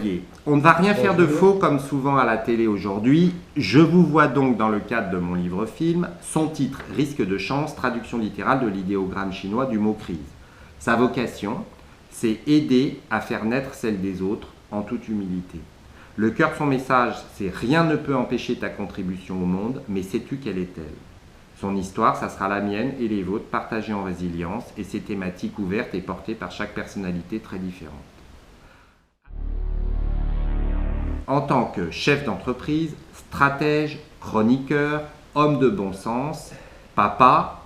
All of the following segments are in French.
Xavier. On ne va rien faire de Bonjour. faux comme souvent à la télé aujourd'hui. Je vous vois donc dans le cadre de mon livre-film. Son titre, Risque de chance, traduction littérale de l'idéogramme chinois du mot crise. Sa vocation, c'est aider à faire naître celle des autres en toute humilité. Le cœur de son message, c'est rien ne peut empêcher ta contribution au monde, mais sais-tu quelle est-elle? Son histoire, ça sera la mienne et les vôtres, partagées en résilience, et ses thématiques ouvertes et portées par chaque personnalité très différente. En tant que chef d'entreprise, stratège, chroniqueur, homme de bon sens, papa,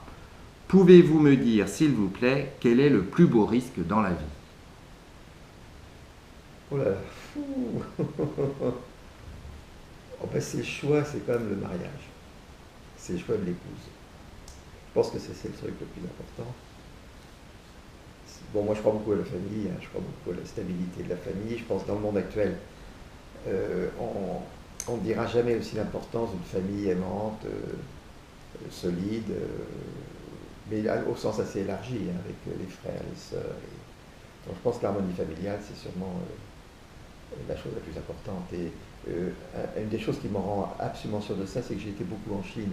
pouvez-vous me dire, s'il vous plaît, quel est le plus beau risque dans la vie? Oh là là, fou. Oh ben, c'est le choix, c'est quand même le mariage. C'est le choix de l'épouse. Je pense que c'est le truc le plus important. Bon, moi je crois beaucoup à la famille, hein, je crois beaucoup à la stabilité de la famille. Je pense que dans le monde actuel, on ne dira jamais aussi l'importance d'une famille aimante, solide, mais au sens assez élargi, hein, avec les frères, les sœurs. Donc je pense que l'harmonie familiale, c'est sûrement la chose la plus importante. Et une des choses qui me rend absolument sûr de ça, c'est que j'ai été beaucoup en Chine,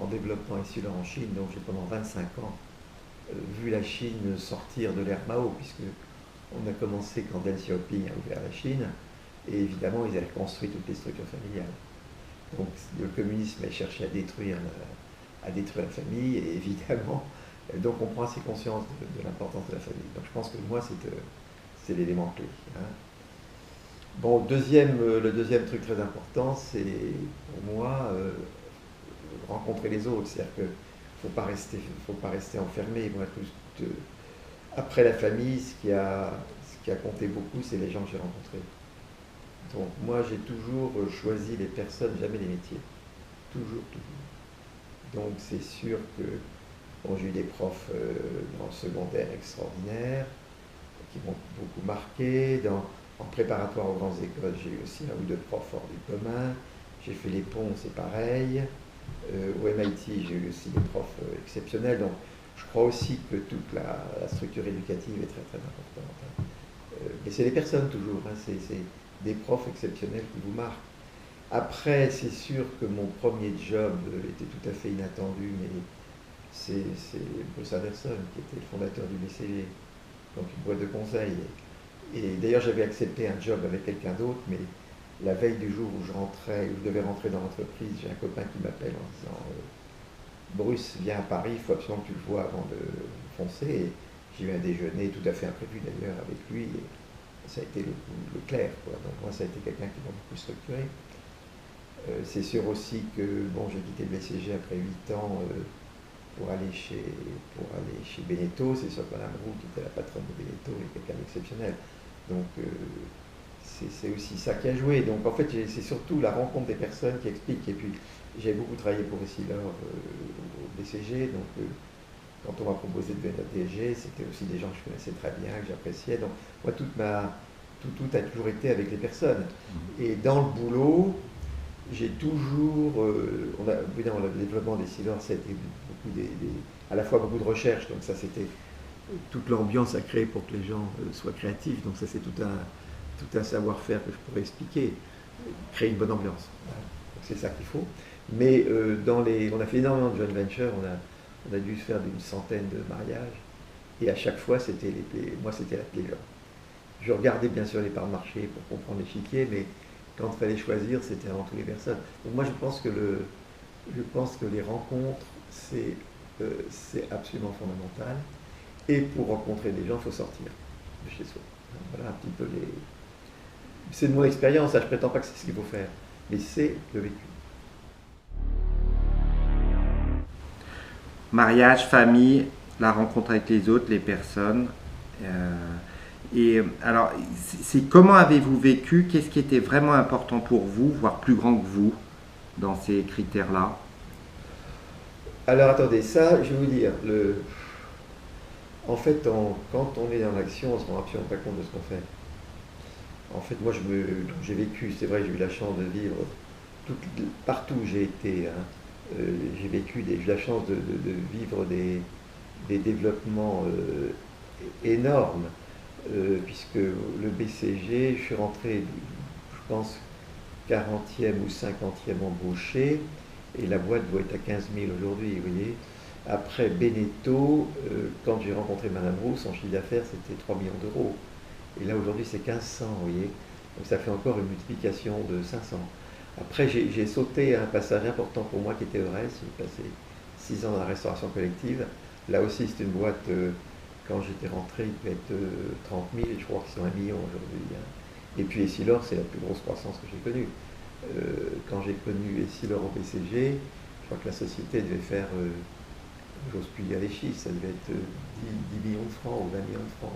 en développement insulaire en Chine. Donc j'ai pendant 25 ans vu la Chine sortir de l'ère Mao, puisque on a commencé quand Deng Xiaoping a ouvert la Chine, et évidemment ils avaient construit toutes les structures familiales. Donc le communisme a cherché à détruire la famille, et évidemment, donc on prend assez conscience de l'importance de la famille. Donc je pense que moi c'est l'élément clé, hein. Bon, le deuxième truc très important, c'est pour moi rencontrer les autres. C'est-à-dire que faut pas rester enfermé. Moi, après la famille, ce qui a compté beaucoup, c'est les gens que j'ai rencontrés. Donc moi, j'ai toujours choisi les personnes, jamais les métiers. Toujours, toujours. Donc c'est sûr que bon, j'ai eu des profs dans le secondaire extraordinaires, qui m'ont beaucoup marqué. En préparatoire aux grandes écoles, j'ai eu aussi un ou deux profs hors du commun. J'ai fait les ponts, c'est pareil. Au MIT, j'ai eu aussi des profs exceptionnels. Donc, je crois aussi que toute la structure éducative est très très importante, hein. Mais c'est les personnes toujours, hein. C'est des profs exceptionnels qui vous marquent. Après, c'est sûr que mon premier job était tout à fait inattendu, mais c'est Bruce Anderson qui était le fondateur du BCG, donc une boîte de conseil. Et d'ailleurs, j'avais accepté un job avec quelqu'un d'autre, mais la veille du jour où je devais rentrer dans l'entreprise, j'ai un copain qui m'appelle en disant Bruce, viens à Paris, il faut absolument que tu le vois avant de foncer. Et j'ai eu un déjeuner tout à fait imprévu d'ailleurs avec lui, et ça a été le clair, quoi. Donc moi, ça a été quelqu'un qui m'a beaucoup structuré. C'est sûr aussi que bon, j'ai quitté le BCG après 8 ans pour aller chez Beneteau. C'est sûr que Madame Roux, qui était la patronne de Beneteau, est quelqu'un d'exceptionnel. Donc c'est aussi ça qui a joué. Donc en fait, c'est surtout la rencontre des personnes qui explique. Et puis j'ai beaucoup travaillé pour Essilor au BCG, donc quand on m'a proposé de venir à DSG, c'était aussi des gens que je connaissais très bien, que j'appréciais. Donc moi, tout a toujours été avec les personnes. Et dans le boulot, j'ai toujours, évidemment, le développement d'Essilor, ça a été à la fois beaucoup de recherche, donc ça c'était toute l'ambiance à créer pour que les gens soient créatifs, donc ça c'est tout un savoir-faire que je pourrais expliquer, créer une bonne ambiance. Voilà. Donc c'est ça qu'il faut. Mais on a fait énormément de joint venture, on a dû faire une centaine de mariages, et à chaque fois moi c'était la plaie. Je regardais bien sûr les parts de marché pour comprendre l'échiquier, mais quand il fallait choisir, c'était avant tout les personnes. Donc moi je pense que les rencontres, c'est absolument fondamental. Et pour rencontrer des gens, il faut sortir de chez soi. Voilà un petit peu c'est de mon expérience, hein, je ne prétends pas que c'est ce qu'il faut faire, mais c'est le vécu. Mariage, famille, la rencontre avec les autres, les personnes. Et alors, comment avez-vous vécu? Qu'est-ce qui était vraiment important pour vous, voire plus grand que vous, dans ces critères-là? Alors attendez, ça, je vais vous dire, en fait, quand on est dans l'action, on ne se rend absolument pas compte de ce qu'on fait. En fait, moi, j'ai vécu, c'est vrai, j'ai eu la chance de vivre partout où j'ai été, hein. J'ai eu la chance de vivre des développements énormes. puisque le BCG, je suis rentré, je pense, 40e ou 50e embauché, et la boîte doit être à 15 000 aujourd'hui, vous voyez. Après Beneteau, quand j'ai rencontré Madame Roux, son chiffre d'affaires c'était 3 millions d'euros. Et là aujourd'hui c'est 1500, vous voyez. Donc ça fait encore une multiplication de 500. Après j'ai sauté un passage important pour moi qui était Eurès. J'ai passé 6 ans dans la restauration collective. Là aussi c'est une boîte, quand j'étais rentré, il devait être 30 000, et je crois qu'ils sont 1 million aujourd'hui. Hein. Et puis Essilor, c'est la plus grosse croissance que j'ai connue. Quand j'ai connu Essilor au BCG, je crois que la société devait faire, j'ose plus dire les chiffres, ça devait être 10 millions de francs ou 20 millions de francs.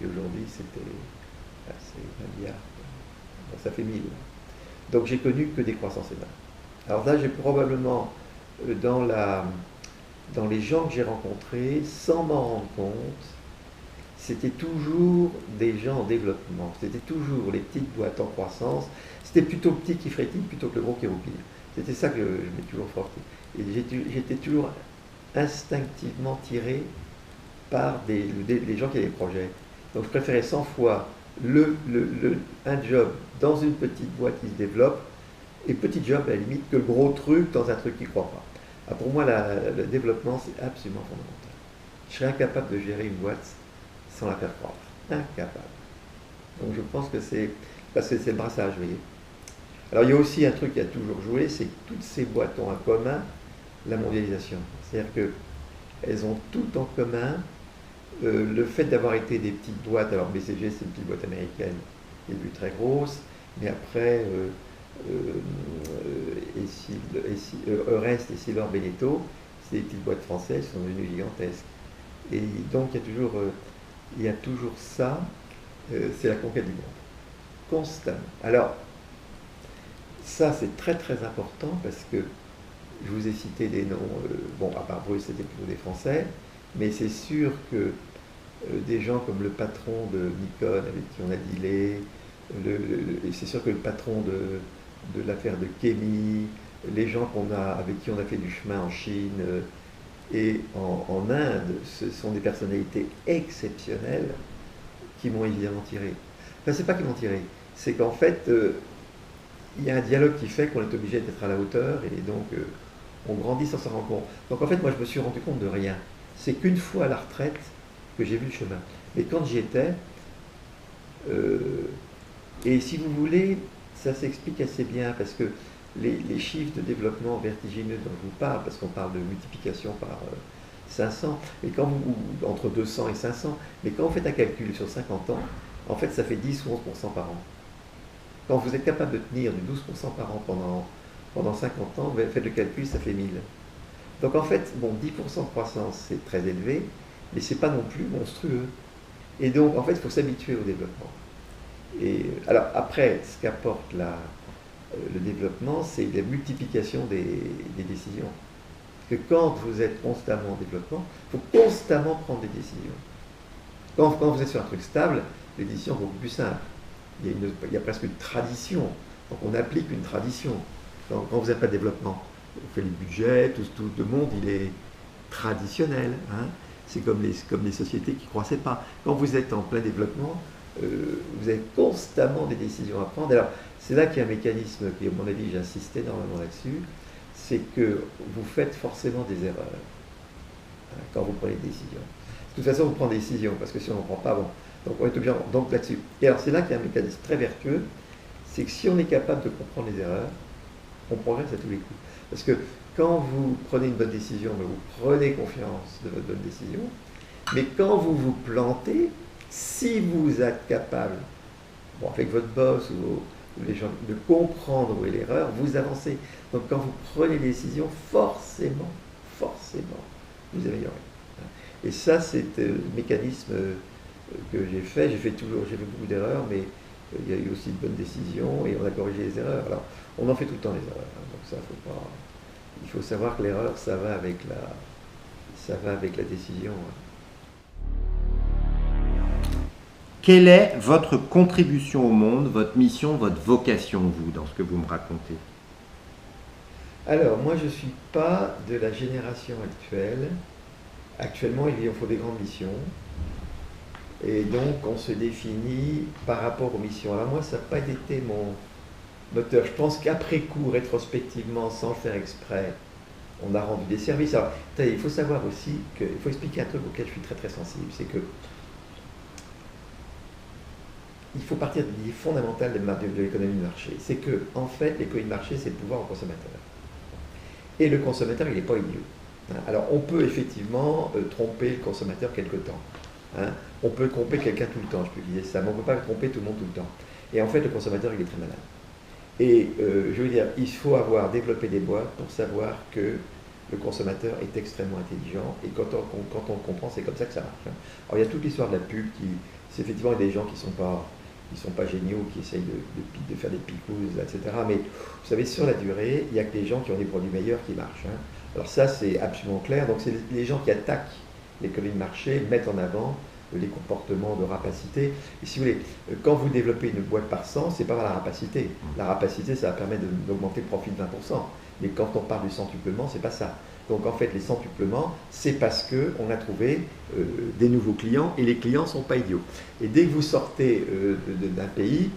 Et aujourd'hui, c'est 1 milliard. Donc ça fait 1000. Donc j'ai connu que des croissances énormes. Alors là, j'ai probablement, dans les gens que j'ai rencontrés, sans m'en rendre compte, c'était toujours des gens en développement. C'était toujours les petites boîtes en croissance. C'était plutôt le petit qui frétille plutôt que le gros qui roupille. C'était ça que je m'ai toujours forcé. Et j'étais toujours instinctivement tiré par les gens qui avaient des projets. Donc je préférais 100 fois un job dans une petite boîte qui se développe, et petit job à la limite, que le gros truc dans un truc qui ne croit pas. Alors pour moi, le développement, c'est absolument fondamental. Je serais incapable de gérer une boîte sans la faire croître. Incapable. Donc je pense que c'est parce que c'est le brassage, vous voyez. Alors il y a aussi un truc qui a toujours joué, c'est que toutes ces boîtes ont en commun la mondialisation. C'est-à-dire qu'elles ont toutes en commun le fait d'avoir été des petites boîtes. Alors BCG, c'est une petite boîte américaine, qui est devenue très grosse, mais après Eurest, Essilor, Beneteau, c'est des petites boîtes françaises qui sont devenues gigantesques. Et donc il y a toujours ça, c'est la conquête du monde, constamment. Alors, ça c'est très très important parce que je vous ai cité des noms, bon, à part Bruce, c'était plutôt des Français, mais c'est sûr que des gens comme le patron de Nikon, avec qui on a dealé, c'est sûr que le patron de l'affaire de Kémy, les gens avec qui on a fait du chemin en Chine et en Inde, ce sont des personnalités exceptionnelles qui m'ont évidemment tiré. Enfin, c'est pas qui m'ont tiré, c'est qu'en fait, il y a un dialogue qui fait qu'on est obligé d'être à la hauteur, et donc on grandit sans s'en rendre compte. Donc en fait, moi je me suis rendu compte de rien. C'est qu'une fois à la retraite que j'ai vu le chemin. Mais quand j'y étais, et si vous voulez, ça s'explique assez bien, parce que les chiffres de développement vertigineux dont je vous parle, parce qu'on parle de multiplication par 500, et entre 200 et 500, mais quand vous faites un calcul sur 50 ans, en fait ça fait 10 ou 11% par an. Quand vous êtes capable de tenir du 12% par an pendant 50 ans, faites le calcul, ça fait 1000. Donc en fait, bon, 10% de croissance, c'est très élevé, mais c'est pas non plus monstrueux. Et donc en fait, il faut s'habituer au développement. Et alors après, ce qu'apporte le développement, c'est la multiplication des décisions. Parce que quand vous êtes constamment en développement, il faut constamment prendre des décisions. Quand vous êtes sur un truc stable, les décisions sont beaucoup plus simples. Il y a presque une tradition. Donc on applique une tradition. Quand vous n'avez pas de développement, on fait le budget, tout le monde, il est traditionnel. Hein. C'est comme les sociétés qui ne croissaient pas. Quand vous êtes en plein développement, vous avez constamment des décisions à prendre. Alors, c'est là qu'il y a un mécanisme qui, à mon avis, j'insiste énormément là-dessus, c'est que vous faites forcément des erreurs quand vous prenez des décisions. De toute façon, vous prenez des décisions, parce que si on n'en prend pas, bon. Donc, on est obligé, donc là-dessus. Et alors, c'est là qu'il y a un mécanisme très vertueux, c'est que si on est capable de comprendre les erreurs, on progresse à tous les coups. Parce que quand vous prenez une bonne décision, vous prenez confiance de votre bonne décision, mais quand vous vous plantez, si vous êtes capable, bon, avec votre boss ou les gens, de comprendre où est l'erreur, vous avancez. Donc quand vous prenez des décisions, forcément, vous améliorez. Et ça, c'est le mécanisme que j'ai fait. J'ai fait beaucoup d'erreurs, mais il y a eu aussi de bonnes décisions et on a corrigé les erreurs. Alors, on en fait tout le temps les erreurs. Hein, donc ça, il faut savoir que l'erreur, ça va avec la décision. Hein. Quelle est votre contribution au monde, votre mission, votre vocation, vous, dans ce que vous me racontez? Alors, moi, je ne suis pas de la génération actuelle. Actuellement, il faut des grandes missions. Et donc, on se définit par rapport aux missions. Alors moi, ça n'a pas été mon moteur. Je pense qu'après coup, rétrospectivement, sans le faire exprès, on a rendu des services. Alors, il faut savoir aussi qu'il faut expliquer un truc auquel je suis très très sensible. C'est que il faut partir de l'idée fondamentale de l'économie de marché. C'est que, en fait, l'économie de marché, c'est le pouvoir au consommateur. Et le consommateur, il n'est pas idiot. Alors, on peut effectivement tromper le consommateur quelque temps. On peut tromper quelqu'un tout le temps, je peux dire ça, mais on ne peut pas tromper tout le monde tout le temps. Et en fait, le consommateur, il est très malade. Et je veux dire, il faut avoir développé des boîtes pour savoir que le consommateur est extrêmement intelligent. Et quand on le comprend, c'est comme ça que ça marche. Alors, il y a toute l'histoire de la pub c'est effectivement des gens qui ne sont pas géniaux, qui essayent de faire des picouzes, etc. Mais vous savez, sur la durée, il n'y a que les gens qui ont des produits meilleurs qui marchent. Alors ça, c'est absolument clair. Donc c'est les gens qui attaquent l'économie de marché, mettent en avant les comportements de rapacité. Et si vous voulez, quand vous développez une boîte par 100, c'est pas la rapacité. La rapacité, ça va permettre d'augmenter le profit de 20%. Mais quand on parle du centuplement, c'est pas ça. Donc en fait, les centuplements, c'est parce qu'on a trouvé des nouveaux clients et les clients ne sont pas idiots. Et dès que vous sortez d'un pays,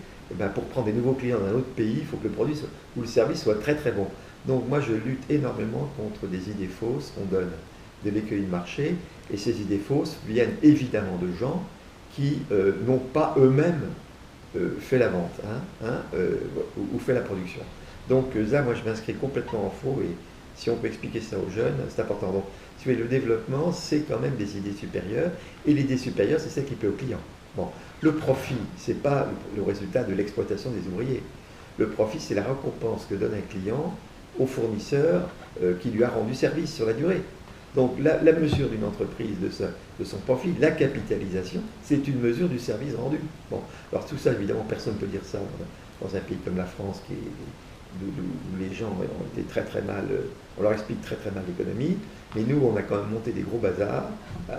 pour prendre des nouveaux clients d'un autre pays, il faut que le produit ou le service soit très très bon. Donc moi, je lutte énormément contre des idées fausses qu'on donne de l'économie de marché. Et ces idées fausses viennent évidemment de gens qui n'ont pas eux-mêmes fait la vente ou fait la production. Donc là, moi, je m'inscris complètement en faux et si on peut expliquer ça aux jeunes, c'est important. Donc, si vous voulez, le développement, c'est quand même des idées supérieures et l'idée supérieure, c'est celle qui plaît au client. Bon, le profit, ce n'est pas le résultat de l'exploitation des ouvriers. Le profit, c'est la récompense que donne un client au fournisseur qui lui a rendu service sur la durée. Donc la mesure d'une entreprise de son profit, la capitalisation, c'est une mesure du service rendu. Bon, alors tout ça, évidemment, personne ne peut dire ça dans un pays comme la France, où les gens ont été très très mal, on leur explique très très mal l'économie, mais nous, on a quand même monté des gros bazars à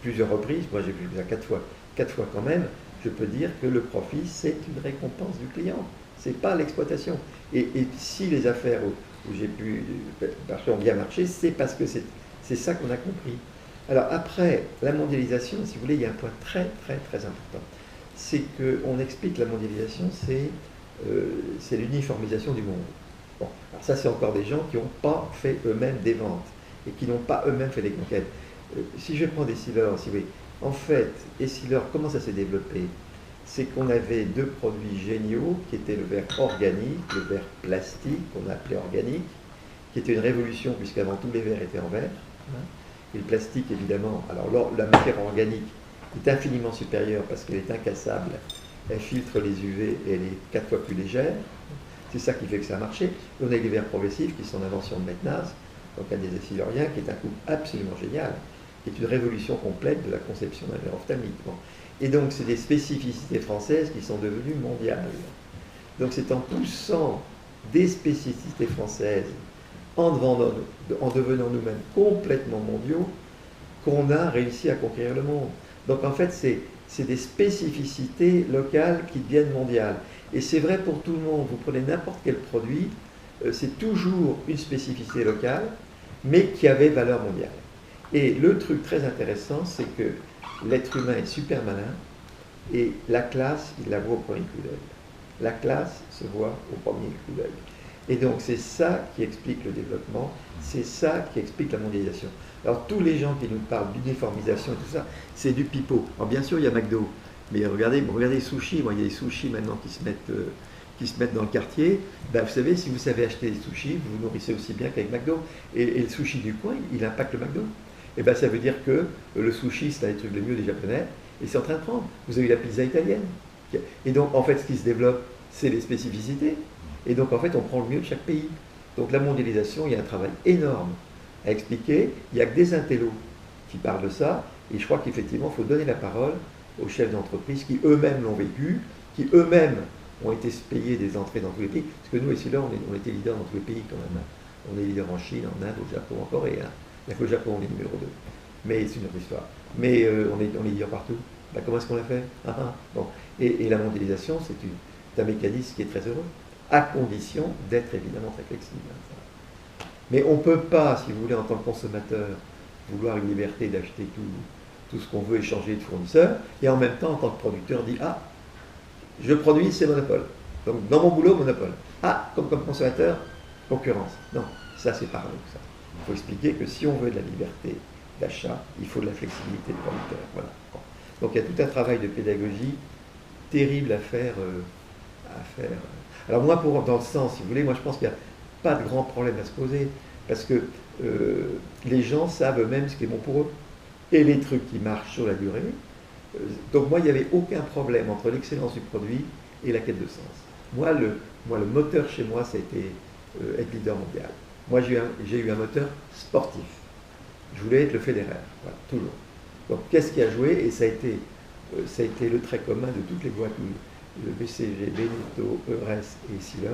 plusieurs reprises. Moi, j'ai vu ça 4 fois quand même. Je peux dire que le profit, c'est une récompense du client. C'est pas l'exploitation. Et si les affaires où j'ai pu ont bien marché, c'est parce que c'est ça qu'on a compris. Alors après, la mondialisation, si vous voulez, il y a un point très très très important. C'est qu'on explique la mondialisation, c'est l'uniformisation du monde. Bon, alors ça c'est encore des gens qui n'ont pas fait eux-mêmes des ventes et qui n'ont pas eux-mêmes fait des conquêtes. Si je prends Essilor, si vous voulez, en fait, Essilor, comment ça s'est développé? C'est qu'on avait deux produits géniaux qui étaient le verre organique, le verre plastique qu'on appelait organique, qui était une révolution puisqu'avant tous les verres étaient en verre. Et le plastique, évidemment, alors la matière organique est infiniment supérieure parce qu'elle est incassable, elle filtre les UV et elle est 4 fois plus légère. C'est ça qui fait que ça a marché. On a les verres progressifs qui sont l'invention de Meknaz, donc un des Essiloriens, qui est un coup absolument génial, qui est une révolution complète de la conception d'un verre ophtalmique. Bon. Et donc, c'est des spécificités françaises qui sont devenues mondiales. Donc, c'est en poussant des spécificités françaises, en devenant nous-mêmes complètement mondiaux, qu'on a réussi à conquérir le monde. Donc, en fait, c'est des spécificités locales qui deviennent mondiales. Et c'est vrai pour tout le monde. Vous prenez n'importe quel produit, c'est toujours une spécificité locale, mais qui avait valeur mondiale. Et le truc très intéressant, c'est que l'être humain est super malin et la classe, il la voit au premier coup d'œil. La classe se voit au premier coup d'œil. Et donc c'est ça qui explique le développement, c'est ça qui explique la mondialisation. Alors tous les gens qui nous parlent d'uniformisation et tout ça, c'est du pipeau. Alors bien sûr il y a McDo, mais regardez les sushis, il y a des sushis maintenant qui se mettent dans le quartier. Ben, vous savez, si vous savez acheter des sushis, vous vous nourrissez aussi bien qu'avec McDo. Et le sushi du coin, il impacte le McDo. Et ben ça veut dire que le sushi, c'est un des trucs les mieux des Japonais, et c'est en train de prendre. Vous avez la pizza italienne. Et donc en fait ce qui se développe, c'est les spécificités. Et donc en fait on prend le mieux de chaque pays. Donc la mondialisation, il y a un travail énorme à expliquer. Il n'y a que des intellos qui parlent de ça. Et je crois qu'effectivement, il faut donner la parole aux chefs d'entreprise qui eux-mêmes l'ont vécu, qui eux-mêmes ont été payés des entrées dans tous les pays. Parce que nous, ici, là, on était leader dans tous les pays quand même. On est leader en Chine, en Inde, au Japon, en Corée. Il n'y a que le Japon, on est numéro 2. Mais c'est une autre histoire. Mais on est leader partout. Ben, comment est-ce qu'on l'a fait? Bon. Et la mondialisation, c'est un mécanisme qui est très heureux, à condition d'être évidemment très flexible. Mais on ne peut pas, si vous voulez, en tant que consommateur, vouloir une liberté d'acheter tout tout ce qu'on veut échanger de fournisseurs, et en même temps, en tant que producteur, dit ah, je produis, c'est monopole. Donc dans mon boulot, monopole. Ah, comme consommateur, concurrence. Non, ça c'est paradoxal. Il faut expliquer que si on veut de la liberté d'achat, il faut de la flexibilité de producteur. Voilà. Donc il y a tout un travail de pédagogie terrible à faire. Alors moi, dans le sens, si vous voulez, moi je pense qu'il n'y a pas de grand problème à se poser, parce que les gens savent eux-mêmes ce qui est bon pour eux, et les trucs qui marchent sur la durée. Donc moi, il n'y avait aucun problème entre l'excellence du produit et la quête de sens. Moi, le moteur chez moi, ça a été être leader mondial. Moi, j'ai eu un moteur sportif. Je voulais être le Federer, voilà, toujours. Donc, qu'est-ce qui a joué? Et ça a été le trait commun de toutes les boîtes, le BCG, Benetton, Eurès et Siller.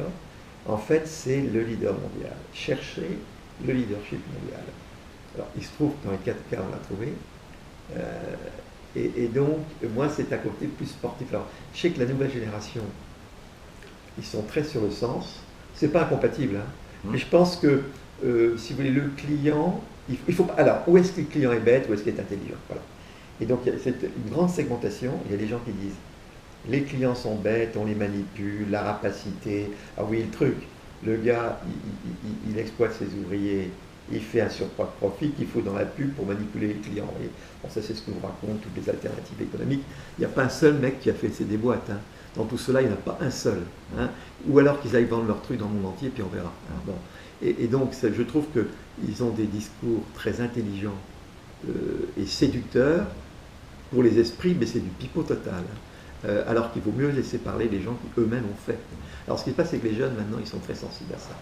En fait, c'est le leader mondial. Chercher le leadership mondial. Alors, il se trouve que dans les 4 cas, on l'a trouvé. Et donc, moi, c'est un côté plus sportif. Alors, je sais que la nouvelle génération, ils sont très sur le sens. C'est pas incompatible, hein. Mais je pense que, si vous voulez, le client, il faut. Alors, où est-ce que le client est bête, où est-ce qu'il est intelligent? Voilà. Et donc, c'est une grande segmentation. Il y a des gens qui disent les clients sont bêtes, on les manipule, la rapacité. Ah oui, le truc, le gars, il exploite ses ouvriers, il fait un surcroît de profit qu'il faut dans la pub pour manipuler les clients. Et bon, ça, c'est ce que vous racontent toutes les alternatives économiques. Il n'y a pas un seul mec qui a fait des boîtes, hein. Dans tout cela, il n'y en a pas un seul, hein. Ou alors qu'ils aillent vendre leurs trucs dans le monde entier, puis on verra, hein. Bon. Et donc, je trouve qu'ils ont des discours très intelligents et séducteurs pour les esprits, mais c'est du pipeau total, hein. Alors qu'il vaut mieux laisser parler les gens qui eux-mêmes ont fait. Alors, ce qui se passe, c'est que les jeunes, maintenant, ils sont très sensibles à ça.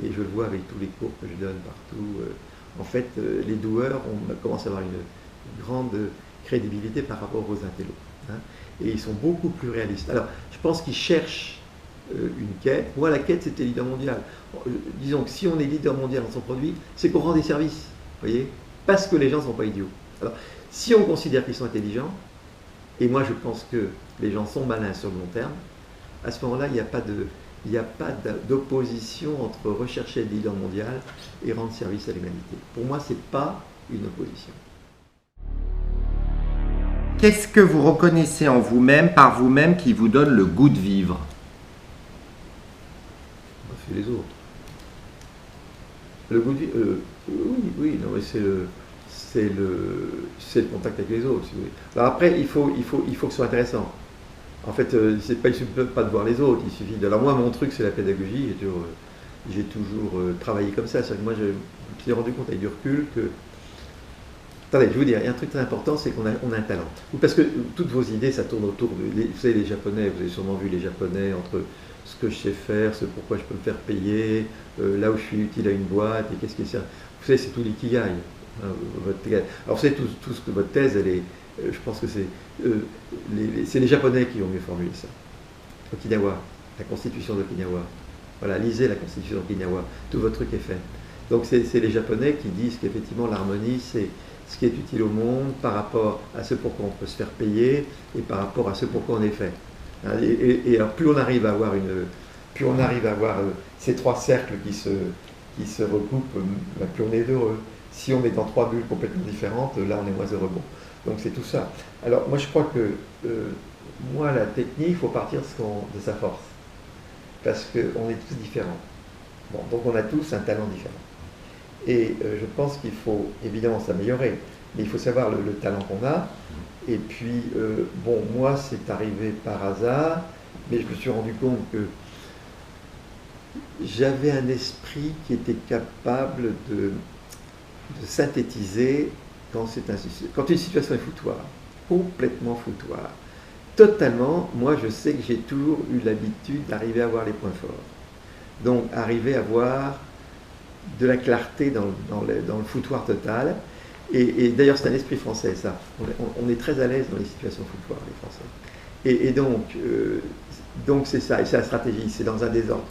Et je le vois avec tous les cours que je donne partout. En fait, les doueurs commencent à avoir une grande crédibilité par rapport aux intellos, hein. Et ils sont beaucoup plus réalistes. Alors, je pense qu'ils cherchent une quête. Moi, la quête, c'était leader mondial. Disons que si on est leader mondial dans son produit, c'est qu'on rend des services, vous voyez, parce que les gens ne sont pas idiots. Alors, si on considère qu'ils sont intelligents, et moi je pense que les gens sont malins sur le long terme, à ce moment-là, il n'y a pas d'opposition entre rechercher le leader mondial et rendre service à l'humanité. Pour moi, ce n'est pas une opposition. Qu'est-ce que vous reconnaissez en vous-même, par vous-même, qui vous donne le goût de vivre? C'est les autres. Le goût de vivre, oui, non, mais c'est le contact avec les autres, si vous voulez. Alors après, il faut que ce soit intéressant. En fait, il ne suffit pas de voir les autres, il suffit de... Alors moi, mon truc, c'est la pédagogie. J'ai toujours travaillé comme ça. C'est-à-dire que moi, je me suis rendu compte avec du recul que... Attendez, je vais vous dire, il y a un truc très important, c'est qu'on a un talent. Parce que toutes vos idées, ça tourne autour de... Vous savez, les Japonais, vous avez sûrement vu les Japonais, entre ce que je sais faire, ce pourquoi je peux me faire payer, là où je suis utile à une boîte, et qu'est-ce qui est ça. Vous savez, c'est tout l'ikigai. Hein, alors, vous savez, tout ce que votre thèse, elle est... je pense que c'est les Japonais qui ont mieux formulé ça. Okinawa, la constitution d'Okinawa. Voilà, lisez la constitution d'Okinawa, tout votre truc est fait. Donc c'est les Japonais qui disent qu'effectivement l'harmonie, c'est ce qui est utile au monde par rapport à ce pourquoi on peut se faire payer et par rapport à ce pourquoi on est fait. Et alors plus on arrive à avoir ces trois cercles qui se recoupent, plus on est heureux. Si on est dans trois bulles complètement différentes, là on est moins heureux. Bon. Donc c'est tout ça. Alors moi je crois que moi la technique, il faut partir de sa force. Parce qu'on est tous différents. Bon, donc on a tous un talent différent. Et je pense qu'il faut évidemment s'améliorer, mais il faut savoir le talent qu'on a. Et puis, bon, moi c'est arrivé par hasard, mais je me suis rendu compte que j'avais un esprit qui était capable de synthétiser quand une situation est foutoir, complètement foutoir. Totalement, moi je sais que j'ai toujours eu l'habitude d'arriver à voir les points forts. Donc arriver à voir de la clarté dans le foutoir total. Et d'ailleurs c'est un esprit français ça. On est très à l'aise dans les situations foutoirs, les Français. Et donc c'est ça, et c'est la stratégie, c'est dans un désordre.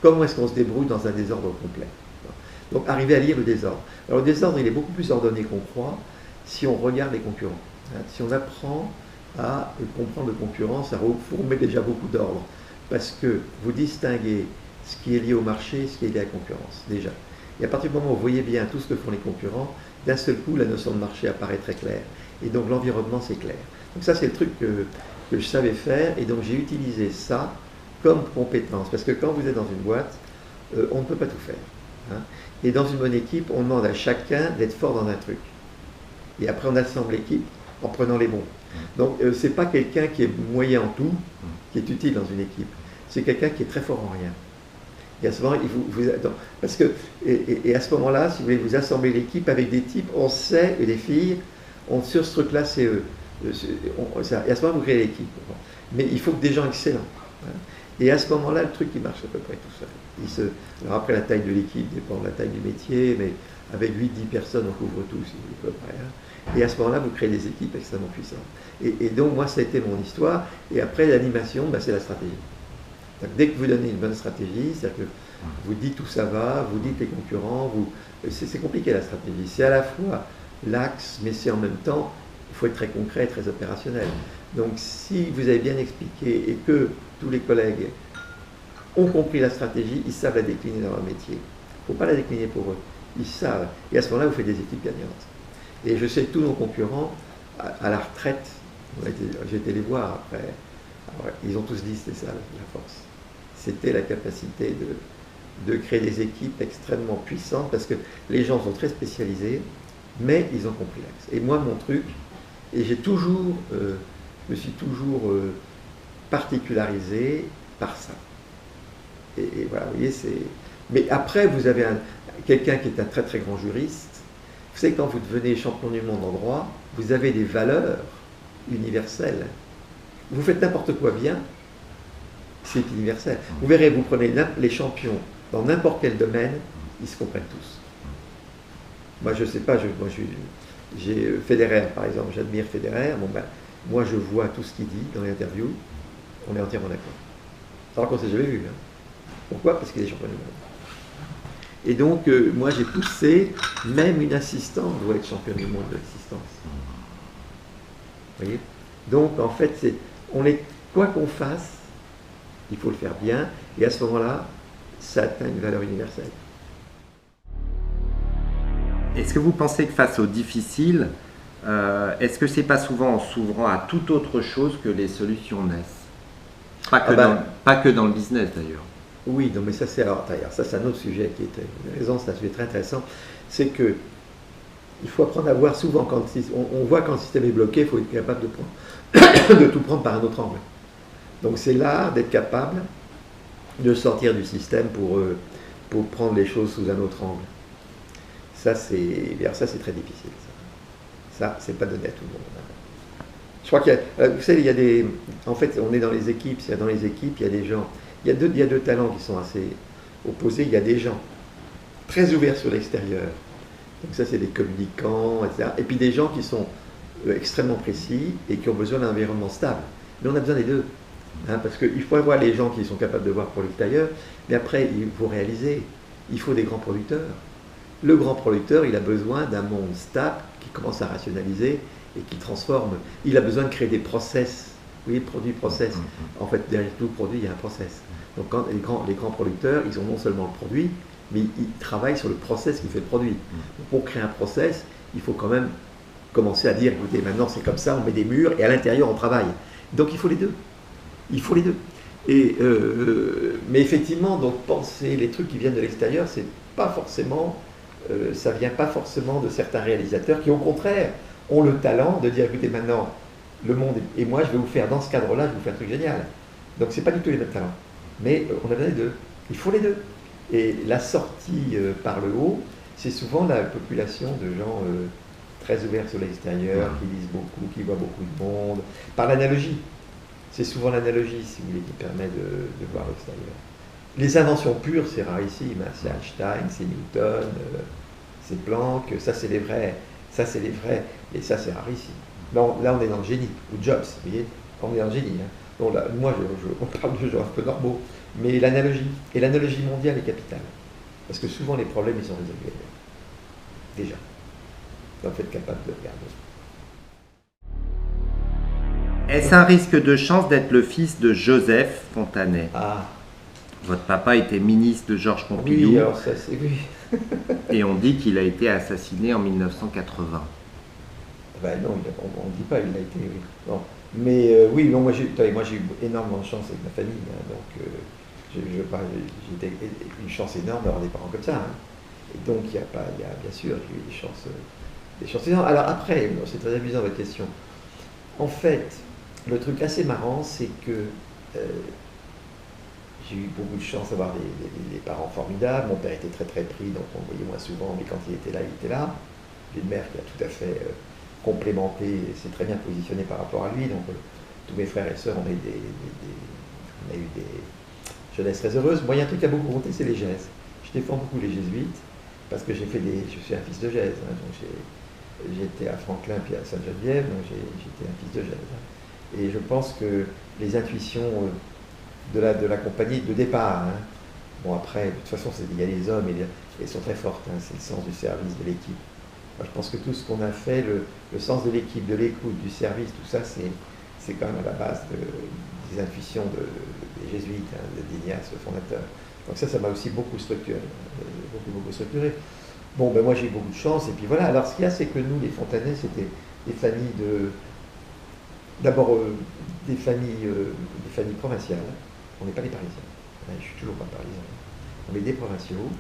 Comment est-ce qu'on se débrouille dans un désordre complet? Donc arriver à lire le désordre. Alors le désordre il est beaucoup plus ordonné qu'on croit si on regarde les concurrents. Si on apprend à comprendre le concurrent, ça vous remet déjà beaucoup d'ordre. Parce que vous distinguez ce qui est lié au marché et ce qui est lié à la concurrence, déjà. Et à partir du moment où vous voyez bien tout ce que font les concurrents, d'un seul coup, la notion de marché apparaît très claire. Et donc l'environnement, c'est clair. Donc ça, c'est le truc que je savais faire, et donc j'ai utilisé ça comme compétence. Parce que quand vous êtes dans une boîte, on ne peut pas tout faire. Hein. Et dans une bonne équipe, on demande à chacun d'être fort dans un truc. Et après, on assemble l'équipe en prenant les bons. Donc, ce n'est pas quelqu'un qui est moyen en tout, qui est utile dans une équipe. C'est quelqu'un qui est très fort en rien. Et à ce moment, parce que, et à ce moment-là, si vous voulez, vous assemblez l'équipe avec des types, on sait, et les filles, sur ce truc-là, c'est eux. Et à ce moment-là, vous créez l'équipe. Mais il faut que des gens excellents. Hein. Et à ce moment-là, le truc, il marche à peu près tout seul. Alors après, la taille de l'équipe dépend de la taille du métier, mais avec 8-10 personnes, on couvre tout, si vous voulez, à peu près. Hein. Et à ce moment-là, vous créez des équipes extrêmement puissantes. Et donc, moi, ça a été mon histoire. Et après, l'animation, c'est la stratégie. Donc, dès que vous donnez une bonne stratégie, c'est-à-dire que vous dites où ça va, vous dites les concurrents, c'est compliqué la stratégie. C'est à la fois l'axe, mais c'est en même temps, il faut être très concret, très opérationnel. Donc, si vous avez bien expliqué et que tous les collègues ont compris la stratégie, ils savent la décliner dans leur métier. Il ne faut pas la décliner pour eux. Ils savent. Et à ce moment-là, vous faites des équipes gagnantes. Et je sais que tous nos concurrents, à la retraite, j'ai été les voir après, alors, ils ont tous dit c'était ça la force. C'était la capacité de créer des équipes extrêmement puissantes parce que les gens sont très spécialisés, mais ils ont compris l'axe. Et moi, mon truc, et j'ai toujours, je me suis toujours particularisé par ça. Et voilà, vous voyez, c'est. Mais après, vous avez quelqu'un qui est un très très grand juriste. Vous savez, quand vous devenez champion du monde en droit, vous avez des valeurs universelles. Vous faites n'importe quoi bien, c'est universel. Vous verrez, vous prenez les champions dans n'importe quel domaine, ils se comprennent tous. Moi, je ne sais pas, j'ai Federer, par exemple, j'admire Federer. Bon, moi, je vois tout ce qu'il dit dans les interviews, on est entièrement d'accord. Alors qu'on ne s'est jamais vu. Hein. Pourquoi? Parce qu'il est champion du monde. Et donc, moi, j'ai poussé, même une assistante doit être championne du monde de l'assistance. Vous voyez? Donc, en fait, quoi qu'on fasse, il faut le faire bien, et à ce moment-là, ça atteint une valeur universelle. Est-ce que vous pensez que face au difficile, est-ce que c'est pas souvent en s'ouvrant à toute autre chose que les solutions naissent? Pas que dans le business d'ailleurs. Oui, non, mais ça c'est un autre sujet qui était, vous avez raison, c'est un sujet très intéressant. C'est que il faut apprendre à voir souvent quand on voit quand le système est bloqué, il faut être capable de tout prendre par un autre angle. Donc c'est l'art d'être capable de sortir du système pour prendre les choses sous un autre angle. Ça c'est très difficile. Ça c'est pas donné à tout le monde. Je crois qu'il y a, vous savez, en fait, on est dans les équipes. Dans les équipes, il y a des gens. Il y a deux talents qui sont assez opposés. Il y a des gens très ouverts sur l'extérieur. Donc ça, c'est des communicants, etc. Et puis des gens qui sont extrêmement précis et qui ont besoin d'un environnement stable. Mais on a besoin des deux. Hein, parce qu'il faut avoir les gens qui sont capables de voir pour l'extérieur, mais après, il faut réaliser. Il faut des grands producteurs. Le grand producteur, il a besoin d'un monde stable qui commence à rationaliser et qui transforme. Il a besoin de créer des process. Vous voyez, produit, process. En fait, derrière tout produit, il y a un process. Donc, quand les grands producteurs, ils ont non seulement le produit, mais ils travaillent sur le process qui fait le produit. Donc, pour créer un process, il faut quand même commencer à dire, écoutez, maintenant c'est comme ça, on met des murs et à l'intérieur on travaille. Donc, il faut les deux. Il faut les deux. Et, mais effectivement, donc penser les trucs qui viennent de l'extérieur, c'est pas forcément, ça vient pas forcément de certains réalisateurs qui, au contraire, ont le talent de dire, écoutez, maintenant, le monde, et moi, je vais vous faire, dans ce cadre-là, je vais vous faire un truc génial. Donc, c'est pas du tout les mêmes talents. Mais on a besoin des deux. Il faut les deux. Et la sortie par le haut, c'est souvent la population de gens très ouverts sur l'extérieur, qui lisent beaucoup, qui voient beaucoup de monde. Par l'analogie. C'est souvent l'analogie, si vous voulez, qui permet de voir l'extérieur. Les inventions pures, c'est rarissime. Hein. C'est Einstein, c'est Newton, c'est Planck, ça c'est les vrais. Ça c'est les vrais. Et ça c'est rarissime. Là, on est dans le génie, ou Jobs, vous voyez, on est dans le génie. Hein. Bon, là, moi, on parle de gens un peu normaux, mais l'analogie, et l'analogie mondiale est capitale. Parce que souvent, les problèmes, ils sont résolus. Déjà. Donc, faites capable de regarder. Est-ce un risque de chance d'être le fils de Joseph Fontanet? Ah. Votre papa était ministre de Georges Pompidou. Oui, alors ça, c'est oui. Et on dit qu'il a été assassiné en 1980. Ben non, on ne dit pas, il a été, oui. Non. Mais oui, non, moi j'ai eu énormément de chance avec ma famille, hein, donc j'ai eu une chance énorme d'avoir des parents comme ça. Hein. Et donc il y a pas, il y a bien sûr j'ai eu des chances énormes. Alors après, c'est très amusant votre question. En fait, le truc assez marrant, c'est que j'ai eu beaucoup de chance d'avoir des parents formidables. Mon père était très très pris, donc on le voyait moins souvent, mais quand il était là, il était là. J'ai une mère qui a tout à fait complémenté et s'est très bien positionnée par rapport à lui. Donc tous mes frères et sœurs, on a eu des jeunesse très heureuse. Moi, il y a un truc qui a beaucoup compté, c'est les jazz. Je défends beaucoup les jésuites parce que je suis un fils de jazz. Hein, donc j'étais à Franklin puis à Sainte-Geneviève, donc j'étais un fils de jazz. Hein. Et je pense que les intuitions de la compagnie de départ, hein, bon après, de toute façon, il y a les hommes et elles sont très fortes, hein, c'est le sens du service, de l'équipe. Moi, je pense que tout ce qu'on a fait, le sens de l'équipe, de l'écoute, du service, tout ça, c'est quand même à la base des intuitions des jésuites, hein, d'Ignace, le fondateur. Donc ça m'a aussi beaucoup structuré, beaucoup structuré. Bon, ben moi j'ai eu beaucoup de chance, et puis voilà. Alors ce qu'il y a, c'est que nous, les Fontanais, c'était des familles d'abord des familles provinciales. On n'est pas des Parisiens. Je ne suis toujours pas parisien. On est des provinciaux.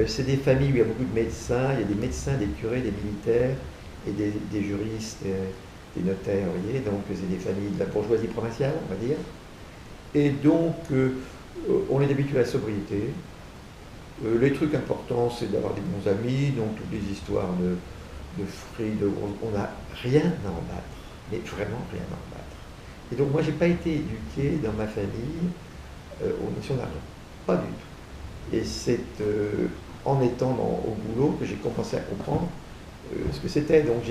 C'est des familles où il y a beaucoup de médecins. Il y a des médecins, des curés, des militaires et des juristes, des notaires, vous voyez. Donc c'est des familles de la bourgeoisie provinciale, on va dire. Et donc on est habitué à la sobriété. Les trucs importants, c'est d'avoir des bons amis. Donc toutes les histoires de fric, on n'a rien à en battre. Mais vraiment rien à en battre. Et donc moi, j'ai pas été éduqué dans ma famille aux notions d'argent. Pas du tout. Et c'est en étant au boulot que j'ai commencé à comprendre ce que c'était. Donc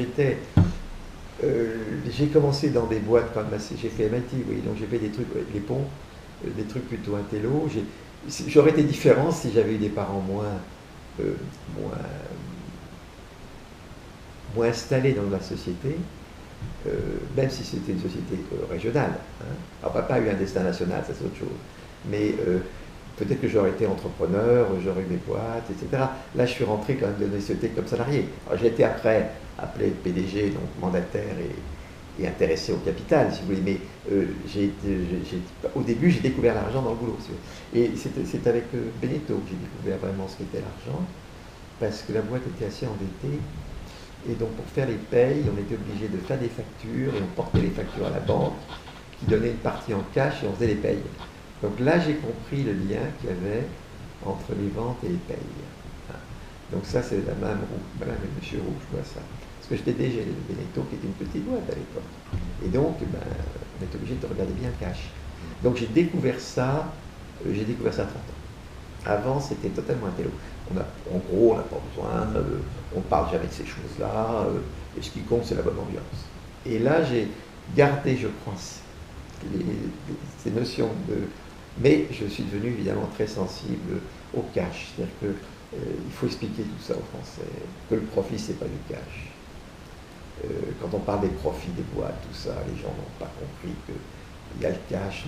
j'ai commencé dans des boîtes quand même assez. J'ai fait MIT, oui, donc j'ai fait des trucs avec les ponts, des trucs plutôt intello. J'aurais été différent si j'avais eu des parents moins installés dans la société. Même si c'était une société régionale. Hein. Alors papa a eu un destin national, ça c'est autre chose. Mais peut-être que j'aurais été entrepreneur, j'aurais eu mes boîtes, etc. Là, je suis rentré quand même dans une société comme salarié. Alors j'ai été après appelé PDG, donc mandataire et intéressé au capital, si vous voulez. Mais au début, j'ai découvert l'argent dans le boulot. Et c'est avec Beneteau que j'ai découvert vraiment ce qu'était l'argent, parce que la boîte était assez endettée. Et donc pour faire les payes, on était obligé de faire des factures et on portait les factures à la banque qui donnait une partie en cash et on faisait les payes. Donc là j'ai compris le lien qu'il y avait entre les ventes et les payes. Donc ça c'est la même Roux, Madame et Monsieur Roux, je vois ça. Parce que j'étais DG de Beneteau qui était une petite boîte à l'époque. Et donc on était obligé de regarder bien le cash. Donc j'ai découvert ça à 30 ans. Avant c'était totalement intello. En gros, on n'a pas besoin, on ne parle jamais de ces choses-là, et ce qui compte, c'est la bonne ambiance. Et là, j'ai gardé, je crois, ces notions de... Mais je suis devenu évidemment très sensible au cash. C'est-à-dire qu'il faut expliquer tout ça aux Français, que le profit, c'est pas du cash. Quand on parle des profits des boîtes, tout ça, les gens n'ont pas compris que il y a le cash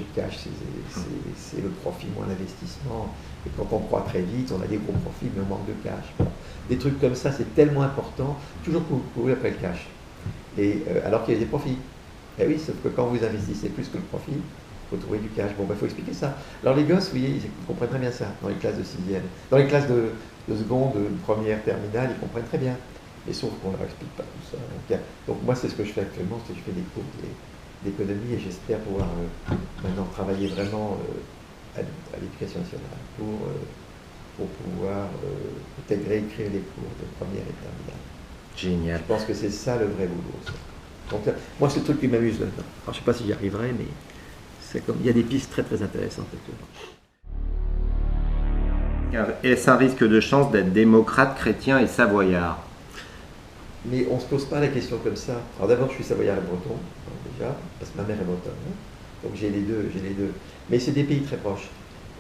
c'est le profit moins l'investissement. Et quand on croit très vite, on a des gros profits, mais on manque de cash. Bon. Des trucs comme ça, c'est tellement important, toujours courir après le cash. Et alors qu'il y a des profits. Et oui, sauf que quand vous investissez plus que le profit, il faut trouver du cash. Bon, il faut expliquer ça. Alors les gosses, vous voyez, ils comprennent très bien ça dans les classes de 6e. Dans les classes de seconde, de première, terminale, ils comprennent très bien. Mais sauf qu'on ne leur explique pas tout ça. Donc moi, c'est ce que je fais actuellement, c'est que je fais des cours d'économie et j'espère pouvoir maintenant travailler vraiment à l'éducation nationale pour pouvoir peut-être réécrire les cours de première et terminale. Génial. Je pense que c'est ça le vrai boulot. Ça. Donc, moi, c'est le truc qui m'amuse là-dedans. Alors, je ne sais pas si j'y arriverai, mais il y a des pistes très très intéressantes actuellement. Est-ce un risque de chance d'être démocrate, chrétien et savoyard? Mais on ne se pose pas la question comme ça. Alors d'abord, je suis savoyard et breton, déjà, parce que ma mère est bretonne. Hein. Donc j'ai les deux. Mais c'est des pays très proches.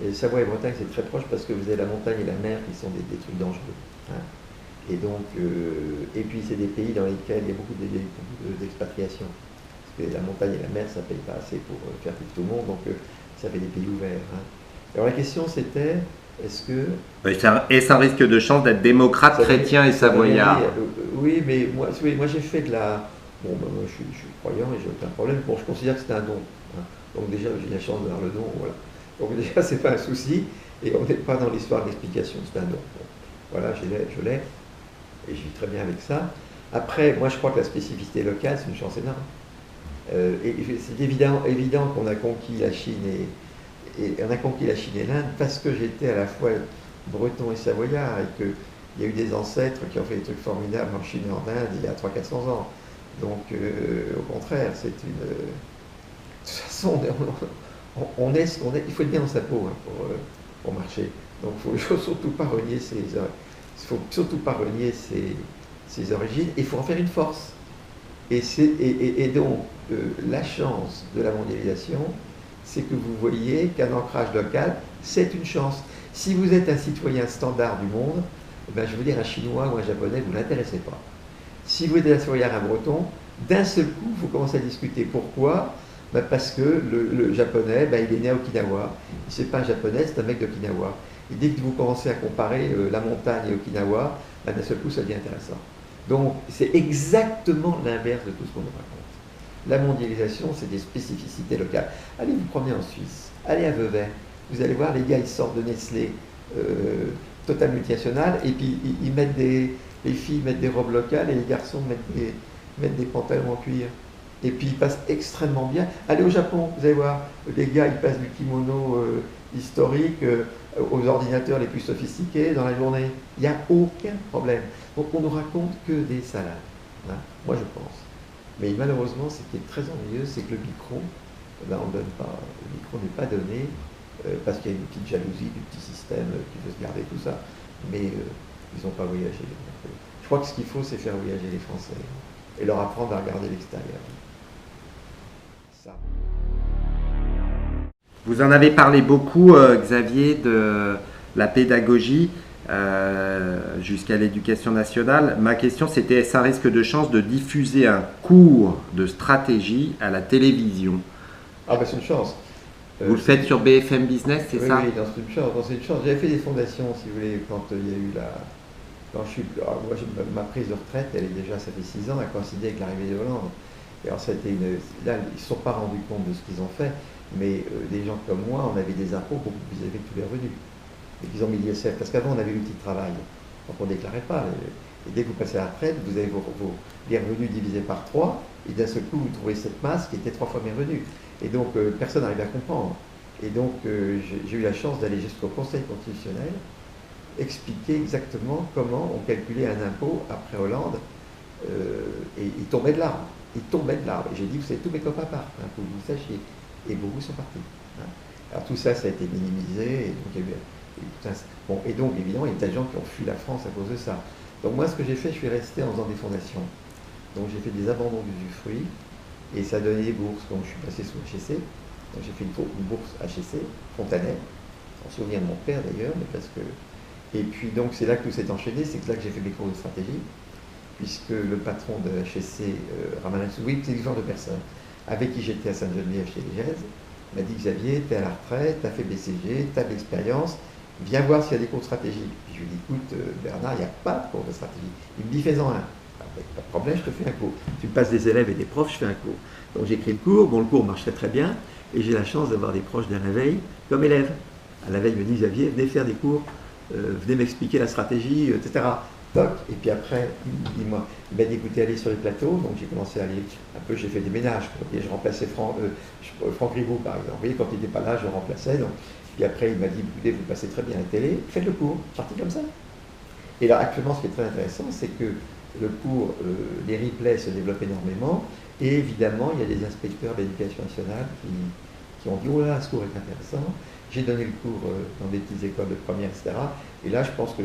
Et Savoie et Bretagne, c'est très proche parce que vous avez la montagne et la mer qui sont des trucs dangereux. Hein. Et donc, et puis c'est des pays dans lesquels il y a beaucoup d'expatriation. Parce que la montagne et la mer, ça ne paye pas assez pour faire vivre tout le monde, donc ça fait des pays ouverts. Hein. Alors la question c'était, Est-ce que... Est-ce un risque de chance d'être démocrate, chrétien et savoyard? Oui, mais moi j'ai fait de la... Bon, ben, moi je suis croyant et j'ai aucun problème. Bon, je considère que c'est un don, hein. Donc déjà, j'ai la chance d'avoir le don, voilà. Donc déjà, c'est pas un souci, et on n'est pas dans l'histoire de l'explication, c'est un don. Bon, voilà, je l'ai, et je vis très bien avec ça. Après, moi je crois que la spécificité locale, c'est une chance énorme. Et c'est évident qu'on a conquis la Chine et on a conquis la Chine et l'Inde parce que j'étais à la fois breton et savoyard et qu'il y a eu des ancêtres qui ont fait des trucs formidables en Chine et en Inde il y a 300-400 ans. Donc, au contraire, c'est une... De toute façon, on est ce qu'on est. Il faut être bien dans sa peau, hein, pour marcher. Donc, il ne faut surtout pas renier ses origines. Il faut en faire une force. Et donc, la chance de la mondialisation, c'est que vous voyez qu'un ancrage local, c'est une chance. Si vous êtes un citoyen standard du monde, ben, je veux dire un Chinois ou un Japonais, vous ne l'intéressez pas. Si vous êtes un Savoyard, un Breton, d'un seul coup, vous commencez à discuter. Pourquoi? Ben parce que le Japonais, ben, il est né à Okinawa. C'est pas un Japonais, c'est un mec d'Okinawa. Et dès que vous commencez à comparer la montagne et Okinawa, ben, d'un seul coup, ça devient intéressant. Donc, c'est exactement l'inverse de tout ce qu'on nous raconte. La mondialisation, c'est des spécificités locales. Allez vous promener en Suisse, allez à Vevey, vous allez voir, les gars, ils sortent de Nestlé, Total Multinational, et puis les filles mettent des robes locales et les garçons mettent des pantalons en cuir. Et puis ils passent extrêmement bien. Allez au Japon, vous allez voir, les gars, ils passent du kimono historique aux ordinateurs les plus sophistiqués dans la journée. Il n'y a aucun problème. Donc on ne raconte que des salades, hein, moi je pense. Mais malheureusement, ce qui est très ennuyeux, c'est que le micro, ben, on ne donne pas. Le micro n'est pas donné parce qu'il y a une petite jalousie du petit système qui veut se garder tout ça. Mais ils n'ont pas voyagé. Je crois que ce qu'il faut, c'est faire voyager les Français et leur apprendre à regarder l'extérieur. Ça. Vous en avez parlé beaucoup, Xavier, de la pédagogie jusqu'à l'éducation nationale. Ma question, c'était, est-ce un risque de chance de diffuser un cours de stratégie à la télévision? Ah ben c'est une chance. Vous le faites sur BFM Business, c'est ça? Oui, c'est une chance. C'est une chance. J'avais fait des fondations, si vous voulez, quand il y a eu ma prise de retraite, elle est déjà, ça fait 6 ans, elle a coïncidé avec l'arrivée de Hollande. Et alors, là, ils ne se sont pas rendus compte de ce qu'ils ont fait, mais des gens comme moi, on avait des impôts beaucoup plus élevés que tous les revenus. Et qu'ils ont mis l'ISF, parce qu'avant, on avait l'outil de travail. Donc, on ne déclarait pas. Et dès que vous passez à la retraite, vous avez les revenus divisés par 3, et d'un seul coup, vous trouvez cette masse qui était 3 fois mes revenus. Et donc, personne n'arrive à comprendre. Et donc, j'ai eu la chance d'aller jusqu'au Conseil constitutionnel, expliquer exactement comment on calculait un impôt après Hollande, et il tombait de l'arbre. Il tombait de l'arbre. Et j'ai dit, vous savez, tous mes copains partent, hein, pour que vous le sachiez. Et beaucoup sont partis. Hein. Alors tout ça, ça a été minimisé. Et donc, évidemment, il y a des gens qui ont fui la France à cause de ça. Donc moi, ce que j'ai fait, je suis resté en faisant des fondations. Donc j'ai fait des abandons d'usufruit, et ça a donné des bourses. Donc je suis passé sous HEC. Donc j'ai fait une bourse HEC, Fontanet, en souvenir de mon père d'ailleurs, mais parce que... Et puis donc c'est là que tout s'est enchaîné, c'est là que j'ai fait mes cours de stratégie, puisque le patron de HEC, Ramadan Soubi, c'est le genre de personne avec qui j'étais à Sainte-Geneviève chez les Gèzes, m'a dit, Xavier, tu es à la retraite, tu as fait BCG, tu as de l'expérience, viens voir s'il y a des cours de stratégie. Puis je lui dis, écoute Bernard, il n'y a pas de cours de stratégie. Il me dit, fais-en un. Pas de problème, je te fais un cours. Tu me passes des élèves et des profs, je fais un cours. Donc j'écris le cours, bon le cours marchait très bien, et j'ai la chance d'avoir des proches d'un réveil comme élèves. À la veille, il me dit, Xavier, venez faire des cours, venez m'expliquer la stratégie, etc. Toc. Et puis après, il m'a dit, écoutez, allez sur les plateaux. Donc j'ai commencé à aller un peu, j'ai fait des ménages. Et je remplaçais Franck Ribot, par exemple. Vous voyez, quand il n'était pas là, je remplaçais. Donc. Puis après, il m'a dit, écoutez, vous passez très bien à la télé, faites le cours. Parti comme ça. Et là, actuellement, ce qui est très intéressant, c'est que le cours, les replays se développent énormément. Et évidemment, il y a des inspecteurs de l'éducation nationale qui ont dit, oh là, ce cours est intéressant. J'ai donné le cours dans des petites écoles de première, etc. Et là, je pense que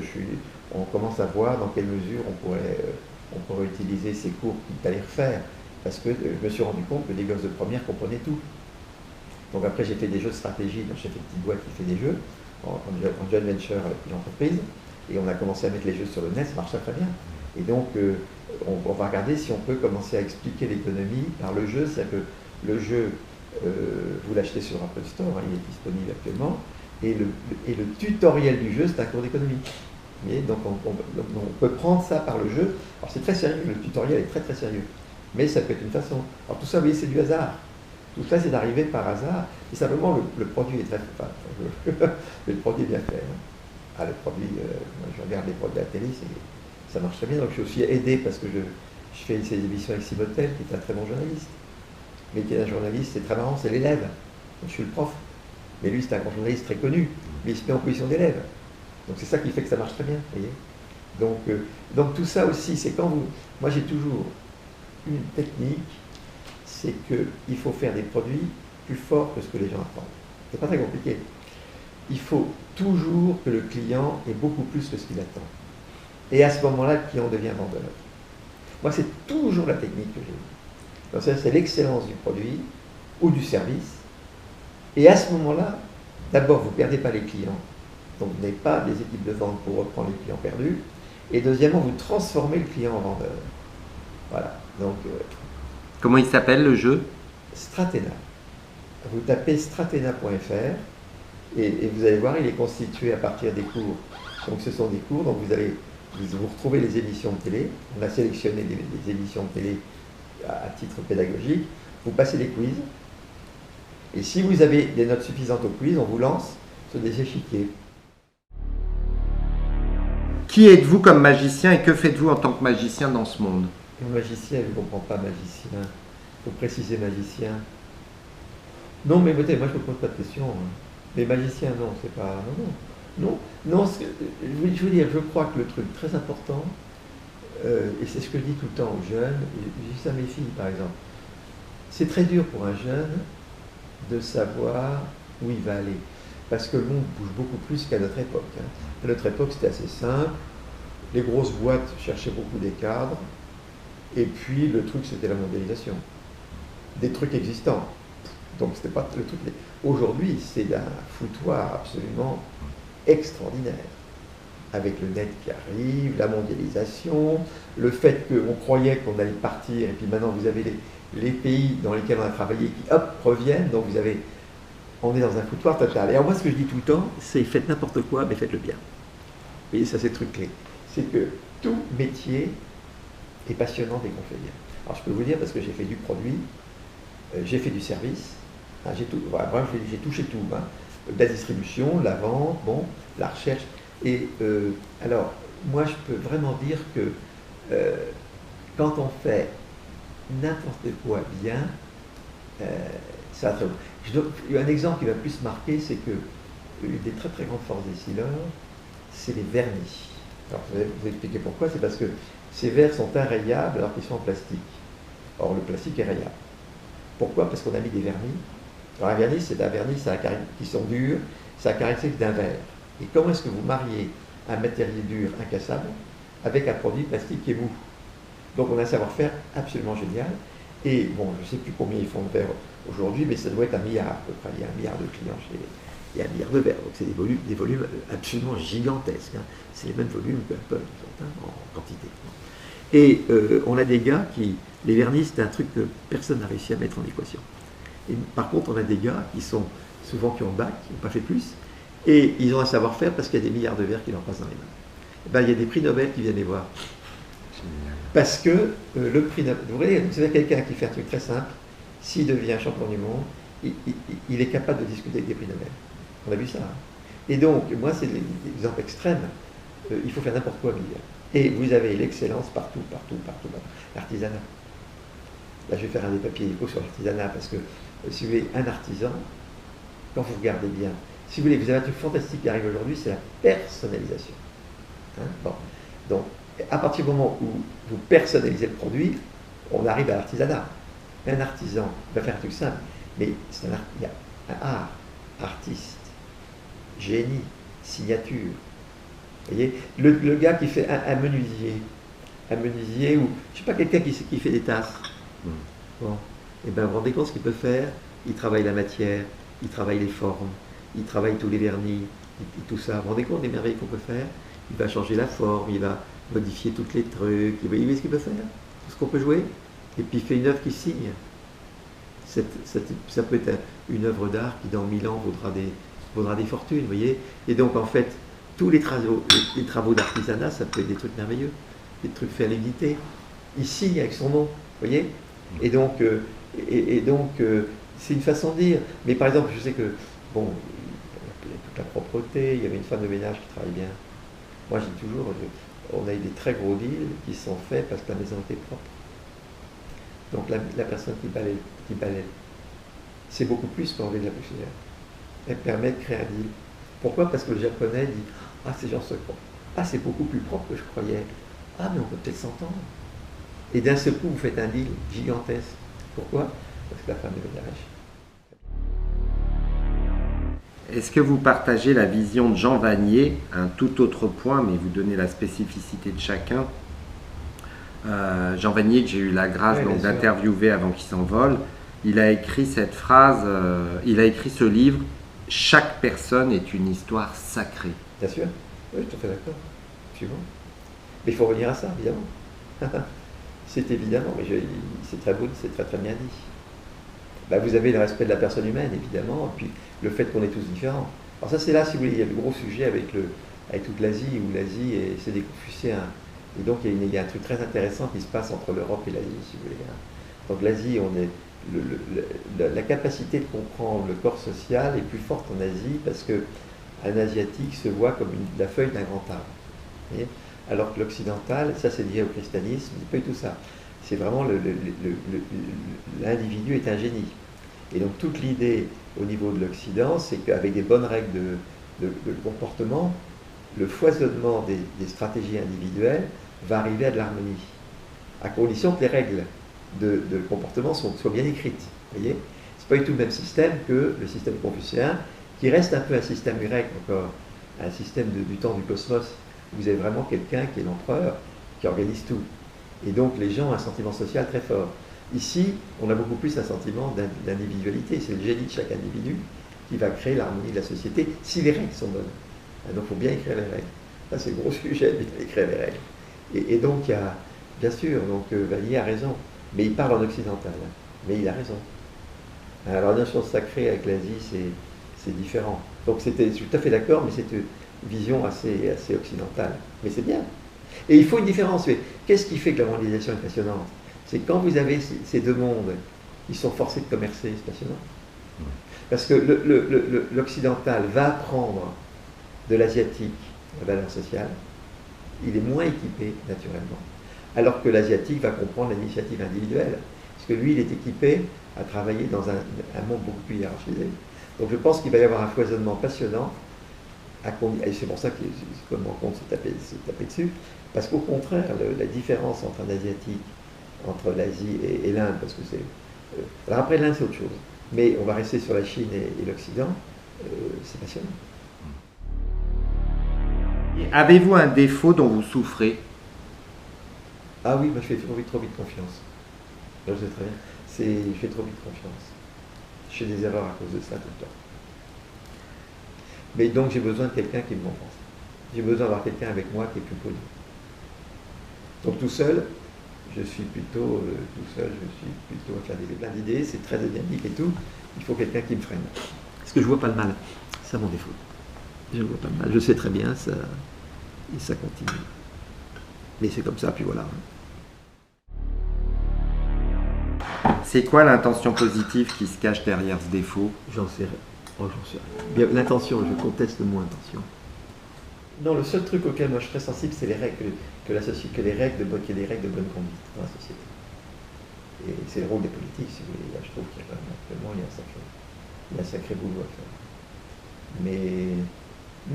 on commence à voir dans quelle mesure on pourrait utiliser ces cours qu'il fallait refaire. Parce que je me suis rendu compte que les gosses de première comprenaient tout. Donc après, j'ai fait des jeux de stratégie. Donc j'ai fait une petite boîte qui fait des jeux en joint venture avec une entreprise. Et on a commencé à mettre les jeux sur le net, ça marche très bien. Et donc, on va regarder si on peut commencer à expliquer l'économie par le jeu. C'est-à-dire que le jeu, vous l'achetez sur Apple Store, hein, il est disponible actuellement. et le tutoriel du jeu, c'est un cours d'économie. Vous voyez, donc on peut prendre ça par le jeu. Alors c'est très sérieux, le tutoriel est très très sérieux. Mais ça peut être une façon. Alors tout ça, vous voyez, c'est du hasard. Tout ça, c'est arrivé par hasard. Et simplement, le produit est très... Enfin, le produit est bien fait. Hein. Ah, le produit, moi, je regarde les produits à la télé, ça marche très bien. Donc je suis aussi aidé parce que je fais ces émissions avec Simotel, qui est un très bon journaliste. Mais qui est un journaliste, c'est très marrant, c'est l'élève. Je suis le prof. Mais lui, c'est un grand journaliste très connu. Mais il se met en position d'élève. Donc c'est ça qui fait que ça marche très bien. Vous voyez, donc tout ça aussi, c'est quand vous... Moi, j'ai toujours une technique, c'est qu'il faut faire des produits plus forts que ce que les gens attendent. C'est pas très compliqué. Il faut toujours que le client ait beaucoup plus que ce qu'il attend. Et à ce moment-là, le client devient vendeur. Moi, c'est toujours la technique que j'ai eue. Donc ça, c'est l'excellence du produit ou du service. Et à ce moment-là, d'abord, vous ne perdez pas les clients. Donc, vous n'avez pas des équipes de vente pour reprendre les clients perdus. Et deuxièmement, vous transformez le client en vendeur. Voilà. Donc, comment il s'appelle le jeu? Stratena. Vous tapez stratena.fr et vous allez voir, il est constitué à partir des cours. Donc ce sont des cours, donc vous retrouvez les émissions de télé. On a sélectionné des émissions de télé à titre pédagogique. Vous passez des quiz. Et si vous avez des notes suffisantes au quiz, on vous lance sur des échiquiers. Qui êtes-vous comme magicien et que faites-vous en tant que magicien dans ce monde? Magicien, je ne comprends pas magicien. Il faut préciser magicien. Non, mais écoutez, moi je ne me pose pas de questions. Hein. Mais magicien, non, c'est pas... Non, je veux dire, je crois que le truc très important, et c'est ce que je dis tout le temps aux jeunes, et je dis ça à mes filles par exemple, c'est très dur pour un jeune de savoir où il va aller. Parce que le monde bouge beaucoup plus qu'à notre époque. Hein. À notre époque, c'était assez simple. Les grosses boîtes cherchaient beaucoup des cadres. Et puis, le truc, c'était la mondialisation. Des trucs existants. Donc, c'était pas le truc. Aujourd'hui, c'est un foutoir absolument extraordinaire. Avec le net qui arrive, la mondialisation, le fait qu'on croyait qu'on allait partir, et puis maintenant, vous avez les pays dans lesquels on a travaillé qui, hop, reviennent. Donc, on est dans un foutoir total. Et alors, moi, ce que je dis tout le temps, c'est faites n'importe quoi, mais faites-le bien. Vous voyez, ça, c'est le truc clé. C'est que tout métier est passionnant dès qu'on fait bien. Alors je peux vous dire, parce que j'ai fait du produit, j'ai fait du service, hein, j'ai touché tout, hein, la distribution, la vente, bon, la recherche. Et alors, moi je peux vraiment dire que quand on fait n'importe quoi bien, ça va très bon. Il y a un exemple qui va plus marquer, c'est que une des très très grandes forces des sealers, c'est les vernis. Alors je vais vous expliquer pourquoi, c'est parce que ces verres sont inrayables alors qu'ils sont en plastique. Or, le plastique est rayable. Pourquoi? Parce qu'on a mis des vernis. Alors, un vernis, c'est un vernis qui sont durs, c'est la caractéristique d'un verre. Et comment est-ce que vous mariez un matériau dur, incassable, avec un produit plastique qui est mou? Donc, on a un savoir-faire absolument génial. Et bon, je ne sais plus combien ils font de verres aujourd'hui, mais ça doit être 1 milliard à peu près. Il y a 1 milliard de clients il y a 1 milliard de verres. Donc, c'est des volumes absolument gigantesques. Hein. C'est les mêmes volumes que Apple, en quantité. Et on a des gars qui... Les vernis, c'est un truc que personne n'a réussi à mettre en équation. Et par contre, on a des gars qui sont souvent qui ont bac, qui n'ont pas fait plus, et ils ont un savoir-faire parce qu'il y a des milliards de verres qui leur passent dans les mains. Et ben, il y a des prix Nobel qui viennent les voir. Parce que le prix Nobel... Vous savez, quelqu'un qui fait un truc très simple, s'il devient champion du monde, il est capable de discuter avec des prix Nobel. On a vu ça. Hein. Et donc, moi, c'est l'exemple extrême. Il faut faire n'importe quoi bien. Et vous avez l'excellence partout. L'artisanat. Là, je vais faire un des papiers éco sur l'artisanat parce que, si vous voulez, un artisan, quand vous regardez bien, si vous voulez, vous avez un truc fantastique qui arrive aujourd'hui, c'est la personnalisation. Hein, bon. Donc, à partir du moment où vous personnalisez le produit, on arrive à l'artisanat. Un artisan va faire un truc simple, mais il y a un art, artiste, génie, signature. Vous voyez, le gars qui fait un menuisier ou, je sais pas, quelqu'un qui fait des tasses. Bon. Et bien, vous vous rendez compte ce qu'il peut faire? Il travaille la matière, il travaille les formes, il travaille tous les vernis, et tout ça. Vous vous rendez compte des merveilles qu'on peut faire? Il va changer la forme, il va modifier tous les trucs. Vous voyez ce qu'il peut faire? Tout ce qu'on peut jouer? Et puis il fait une œuvre qui signe. Ça peut être une œuvre d'art qui dans 1000 ans vaudra vaudra des fortunes, vous voyez. Et donc, en fait, tous les travaux d'artisanat, ça peut être des trucs merveilleux, des trucs faits à l'unité. Ici, avec son nom, vous voyez. Et donc, c'est une façon de dire. Mais par exemple, je sais que, bon, il y a toute la propreté, il y avait une femme de ménage qui travaille bien. Moi, je dis toujours, on a eu des très gros deals qui sont faits parce que la maison était propre. Donc, la personne qui balaye, c'est beaucoup plus qu'enlever de la poussière. Elle permet de créer un deal. Pourquoi? Parce que le japonais dit, ah, ces gens sont propres. Ah, c'est beaucoup plus propre que je croyais. Ah, mais on peut peut-être s'entendre. Et d'un seul coup, vous faites un deal gigantesque. Pourquoi? Parce que la femme de ménage. Est-ce que vous partagez la vision de Jean Vanier, un tout autre point, mais vous donnez la spécificité de chacun? Jean Vanier, que j'ai eu la grâce d'interviewer avant qu'il s'envole, il a écrit cette phrase, il a écrit ce livre, « Chaque personne est une histoire sacrée ». Bien sûr, oui, tout à fait d'accord. Suivant. Mais il faut revenir à ça, évidemment. C'est évidemment, mais c'est très beau, c'est très très bien dit. Bah, vous avez le respect de la personne humaine, évidemment, et puis le fait qu'on est tous différents. Alors ça, c'est là, si vous voulez, il y a le gros sujet avec toute l'Asie, où l'Asie, c'est des Confucéens. Et donc, il y a un truc très intéressant qui se passe entre l'Europe et l'Asie, si vous voulez. Donc l'Asie, on est... la capacité de comprendre le corps social est plus forte en Asie, parce qu'un Asiatique se voit comme la feuille d'un grand arbre. Vous voyez, alors que l'occidental, ça c'est lié au christianisme, c'est pas du tout ça. C'est vraiment l'individu est un génie. Et donc toute l'idée au niveau de l'Occident, c'est qu'avec des bonnes règles de comportement, le foisonnement des stratégies individuelles va arriver à de l'harmonie, à condition que les règles de comportement soient bien écrites. Vous voyez, c'est pas du tout le même système que le système confucéen, qui reste un peu un système grec encore, un système du temps du cosmos. Vous avez vraiment quelqu'un qui est l'empereur, qui organise tout. Et donc les gens ont un sentiment social très fort. Ici, on a beaucoup plus un sentiment d'individualité. C'est le génie de chaque individu qui va créer l'harmonie de la société, si les règles sont bonnes. Donc il faut bien écrire les règles. Ça, c'est le gros sujet, d'écrire les règles. Et donc, il y a, bien sûr, Vanier a raison. Mais il parle en occidental. Mais il a raison. Alors, la notion sacrée avec l'Asie, c'est différent. Donc, je suis tout à fait d'accord, mais c'est une vision assez occidentale. Mais c'est bien. Et il faut une différence. Qu'est-ce qui fait que la mondialisation est passionnante? C'est quand vous avez ces deux mondes qui sont forcés de commercer, c'est passionnant. Parce que l'occidental va apprendre de l'asiatique la valeur sociale, il est moins équipé naturellement. Alors que l'asiatique va comprendre l'initiative individuelle. Parce que lui, il est équipé à travailler dans un monde beaucoup plus hiérarchisé. Donc je pense qu'il va y avoir un foisonnement passionnant. Et c'est pour ça que comme on compte se taper dessus. Parce qu'au contraire, la différence entre un asiatique, entre l'Asie et l'Inde, parce que c'est... alors après, l'Inde, c'est autre chose. Mais on va rester sur la Chine et l'Occident, c'est passionnant. Avez-vous un défaut dont vous souffrez? Ah oui, moi je fais trop vite confiance. Là, je sais très bien. Je fais trop vite confiance. Je fais des erreurs à cause de ça tout le temps. Mais donc j'ai besoin de quelqu'un qui me compense. J'ai besoin d'avoir quelqu'un avec moi qui est plus poli. Donc tout seul, je suis plutôt à faire plein d'idées, c'est très dynamique et tout. Il faut quelqu'un qui me freine. Parce que je vois pas le mal. C'est mon défaut. Je vois pas le mal. Je sais très bien ça, et ça continue. Mais c'est comme ça, puis voilà. C'est quoi l'intention positive qui se cache derrière ce défaut? J'en sais rien. L'intention, je conteste le mot intention. Non, le seul truc auquel moi je suis très sensible, c'est les règles qu'il y ait des règles de bonne conduite dans la société. Et c'est le rôle des politiques, si vous voulez. Là, je trouve qu'il y a actuellement, il y a un sacré boulot à faire. Mais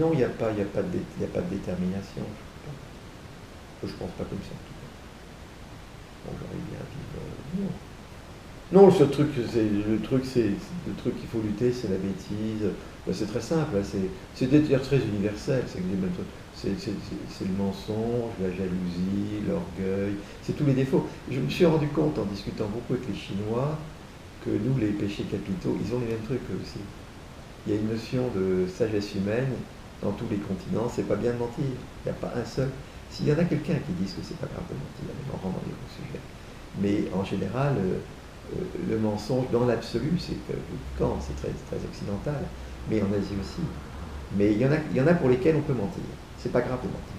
non, il n'y a pas de détermination. Je pense pas comme ça, en tout cas. Bon, j'aurais bien vivre. Non, le truc qu'il faut lutter, c'est la bêtise. Ben, c'est très simple, c'est d'ailleurs très universel. C'est le mensonge, la jalousie, l'orgueil, c'est tous les défauts. Je me suis rendu compte en discutant beaucoup avec les Chinois que nous, les péchés capitaux, ils ont les mêmes trucs eux aussi. Il y a une notion de sagesse humaine dans tous les continents, c'est pas bien de mentir, il n'y a pas un seul. S'il y en a quelqu'un qui dit que c'est pas grave de mentir, on rentre dans les gros sujets. Mais en général, le mensonge dans l'absolu, c'est très, très occidental. mais en Asie aussi. Mais il y en a pour lesquels on peut mentir. C'est pas grave de mentir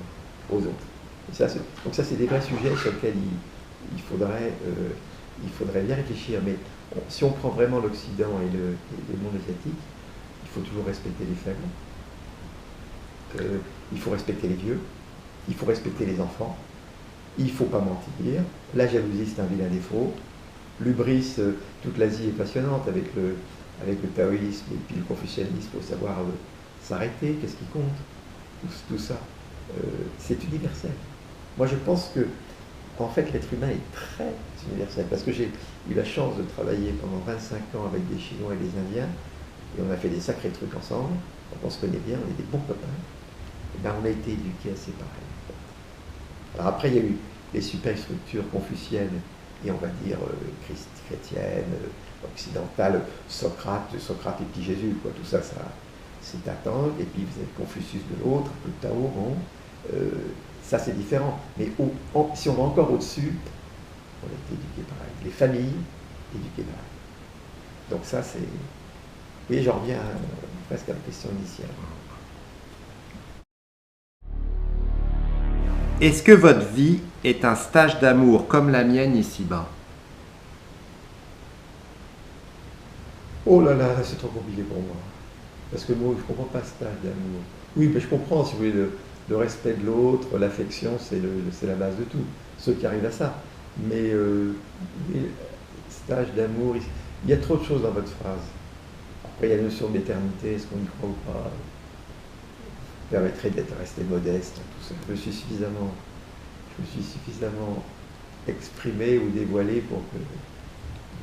aux autres. Et ça, donc ça, c'est des vrais sujets sur lesquels il faudrait bien réfléchir. Mais si on prend vraiment l'Occident et le monde asiatique, il faut toujours respecter les faibles. Il faut respecter les vieux. Il faut respecter les enfants. Il ne faut pas mentir. La jalousie, c'est un vilain défaut. L'hubris, toute l'Asie est passionnante avec le taoïsme et puis le confucianisme. Il faut savoir s'arrêter, qu'est-ce qui compte. Tout ça, c'est universel. Moi, je pense que, en fait, l'être humain est très universel. Parce que j'ai eu la chance de travailler pendant 25 ans avec des Chinois et des Indiens, et on a fait des sacrés trucs ensemble. Donc on se connaît bien, on est des bons copains. Et bien, on a été éduqués assez pareil. Alors après, il y a eu les superstructures confuciennes et on va dire chrétiennes, occidentales, Socrate et puis Jésus, quoi. Tout ça, c'est attendre. Et puis vous avez Confucius de l'autre, le Tao, bon. Ça, c'est différent. Mais si on va encore au-dessus, on a été éduqués pareil. Les familles, éduquées pareil. Donc ça, c'est... Et j'en reviens presque à la question initiale. Est-ce que votre vie est un stage d'amour comme la mienne ici-bas? Oh là là, c'est trop compliqué pour moi. Parce que moi, je ne comprends pas stage d'amour. Oui, mais je comprends, si vous voulez, le respect de l'autre, l'affection, c'est la base de tout. Ceux qui arrivent à ça. Mais stage d'amour, il y a trop de choses dans votre phrase. Après, il y a la notion d'éternité, est-ce qu'on y croit ou pas? Permettrait d'être resté modeste, tout ça. Je me suis suffisamment exprimé ou dévoilé pour que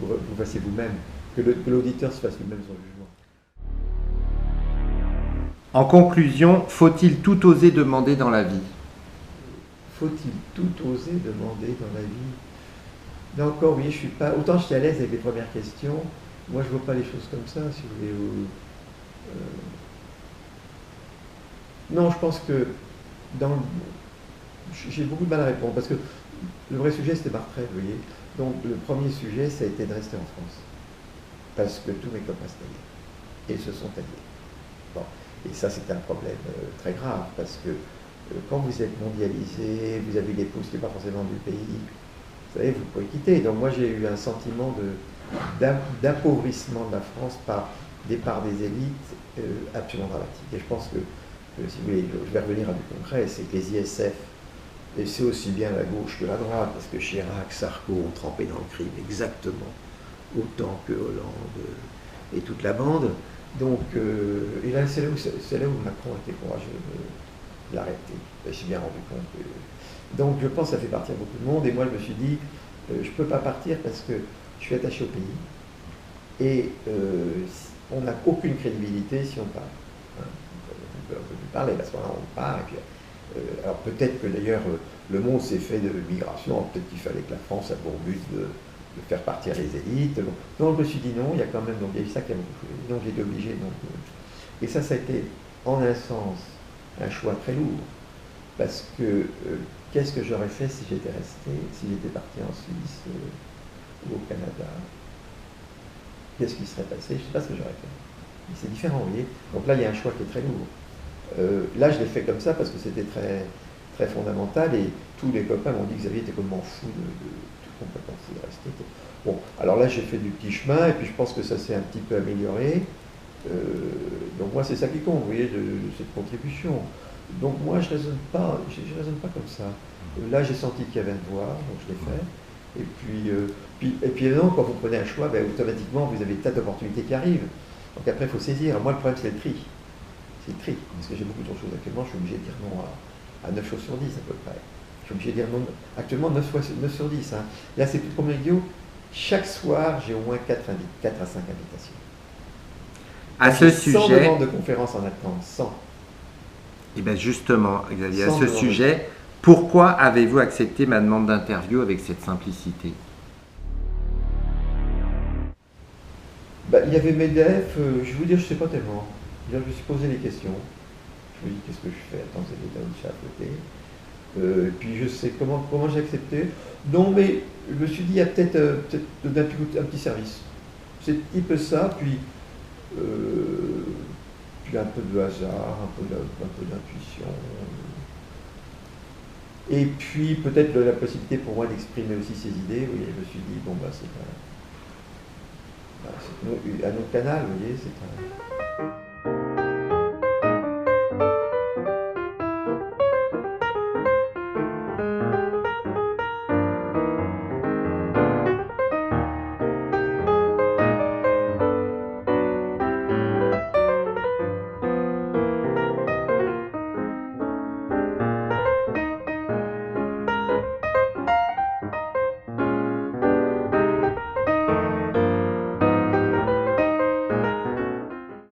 vous fassiez vous-même, que l'auditeur se fasse lui-même son jugement. En conclusion, faut-il tout oser demander dans la vie? Faut-il tout oser demander dans la vie? Là encore, oui, je suis pas. Autant je suis à l'aise avec les premières questions, moi je vois pas les choses comme ça, si vous voulez. Non, je pense que j'ai beaucoup de mal à répondre, parce que le vrai sujet c'était ma retraite, vous voyez. Donc le premier sujet, ça a été de rester en France. Parce que tous mes copains se taillaient. Et se sont taillés. Bon. Et ça, c'est un problème très grave, parce que quand vous êtes mondialisé, vous avez des pouces qui n'est pas forcément du pays, vous savez, vous pouvez quitter. Donc moi, j'ai eu un sentiment d'appauvrissement de la France par départ des élites absolument dramatique. Et je pense que, si vous voulez, je vais revenir à du concret, c'est que les ISF, et c'est aussi bien la gauche que la droite, parce que Chirac, Sarko ont trempé dans le crime exactement autant que Hollande et toute la bande. Donc, et là, c'est là où Macron a été courageux de l'arrêter. Je me suis bien rendu compte que... Donc, je pense que ça fait partir beaucoup de monde. Et moi, je me suis dit, je ne peux pas partir parce que je suis attaché au pays. Et on n'a aucune crédibilité si on part. Hein. On peut plus parler, parce que là, on part. Et puis, alors, peut-être que d'ailleurs, le monde s'est fait de migration. Peut-être qu'il fallait que la France a pour but de faire partir les élites. Donc je me suis dit non, il y a quand même, donc il y a eu ça qui a beaucoup joué. Donc j'ai été obligé. Et ça a été en un sens un choix très lourd. Parce que qu'est-ce que j'aurais fait si j'étais resté, si j'étais parti en Suisse ou au Canada? Qu'est-ce qui serait passé? Je ne sais pas ce que j'aurais fait. Mais c'est différent, vous voyez. Donc là, il y a un choix qui est très lourd. Là, je l'ai fait comme ça parce que c'était très, très fondamental et tous les copains m'ont dit que Xavier était complètement fou complètement fou de rester. Bon, alors là j'ai fait du petit chemin et puis je pense que ça s'est un petit peu amélioré. Donc moi c'est ça qui compte, vous voyez, de cette contribution. Donc moi je raisonne pas comme ça. Là j'ai senti qu'il y avait un devoir, donc je l'ai fait. Et puis évidemment, quand vous prenez un choix, ben, automatiquement vous avez des tas d'opportunités qui arrivent. Donc après il faut saisir. Alors, moi le problème c'est le tri. C'est le tri. Parce que j'ai beaucoup trop de choses actuellement, je suis obligé de dire non à 9 choses sur 10 à peu près. Je suis obligé de dire non, actuellement 9 sur 10. Hein. Là, c'est tout premier idiot. Chaque soir, j'ai au moins 4 à 5 invitations. À ce sujet... 100 demandes de conférences en attente, 100. Et bien justement, Xavier, à ce sujet, pourquoi avez-vous accepté ma demande d'interview avec cette simplicité? Il y avait MEDEF, je vais vous dire, je ne sais pas tellement. Je me suis posé des questions. Je me dis, qu'est-ce que je fais? Attends, c'est des chat à côté. Puis je sais comment j'ai accepté. Non, mais je me suis dit, il y a peut-être un petit service. C'est un petit peu ça, puis puis un peu de hasard, un peu d'intuition. Et puis peut-être la possibilité pour moi d'exprimer aussi ses idées. Oui, je me suis dit, bon, c'est un autre canal, vous voyez, c'est un...